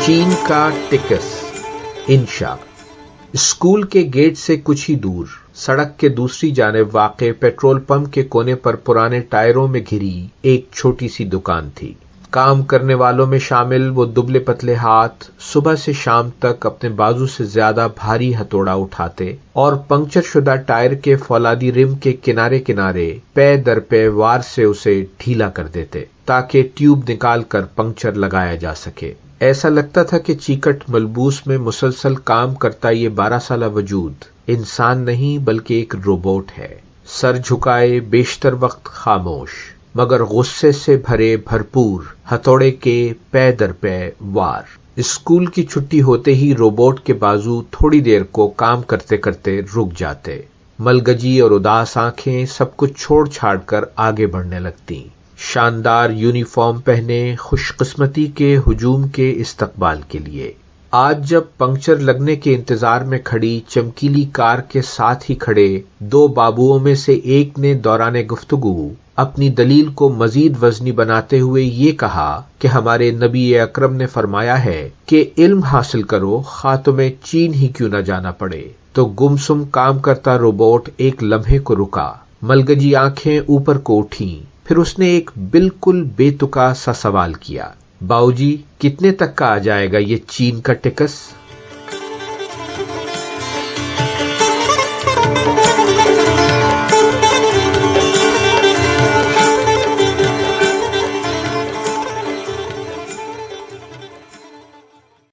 چین کا ٹکس انشا۔ اسکول کے گیٹ سے کچھ ہی دور سڑک کے دوسری جانب واقع پیٹرول پمپ کے کونے پر پرانے ٹائروں میں گھری ایک چھوٹی سی دکان تھی۔ کام کرنے والوں میں شامل وہ دبلے پتلے ہاتھ صبح سے شام تک اپنے بازو سے زیادہ بھاری ہتھوڑا اٹھاتے اور پنکچر شدہ ٹائر کے فولادی رم کے کنارے کنارے پے در پے وار سے اسے ڈھیلا کر دیتے تاکہ ٹیوب نکال کر پنکچر لگایا جا سکے۔ ایسا لگتا تھا کہ چیکٹ ملبوس میں مسلسل کام کرتا یہ 12 سالہ وجود انسان نہیں بلکہ ایک روبوٹ ہے، سر جھکائے بیشتر وقت خاموش مگر غصے سے بھرے بھرپور ہتھوڑے کے پے در پے وار۔ اسکول کی چھٹی ہوتے ہی روبوٹ کے بازو تھوڑی دیر کو کام کرتے کرتے رک جاتے، ملگجی اور اداس آنکھیں سب کچھ چھوڑ چھاڑ کر آگے بڑھنے لگتی، شاندار یونیفارم پہنے خوش قسمتی کے ہجوم کے استقبال کے لیے۔ آج جب پنکچر لگنے کے انتظار میں کھڑی چمکیلی کار کے ساتھ ہی کھڑے دو بابوؤں میں سے ایک نے دوران گفتگو اپنی دلیل کو مزید وزنی بناتے ہوئے یہ کہا کہ ہمارے نبی اکرم نے فرمایا ہے کہ علم حاصل کرو خواہ تمہیں چین ہی کیوں نہ جانا پڑے، تو گمسم کام کرتا روبوٹ ایک لمحے کو رکا، ملگجی آنکھیں اوپر کو اٹھیں، پھر اس نے ایک بالکل بے تکا سا سوال کیا، باؤ جی کتنے تک کا آ جائے گا یہ چین کا ٹکس؟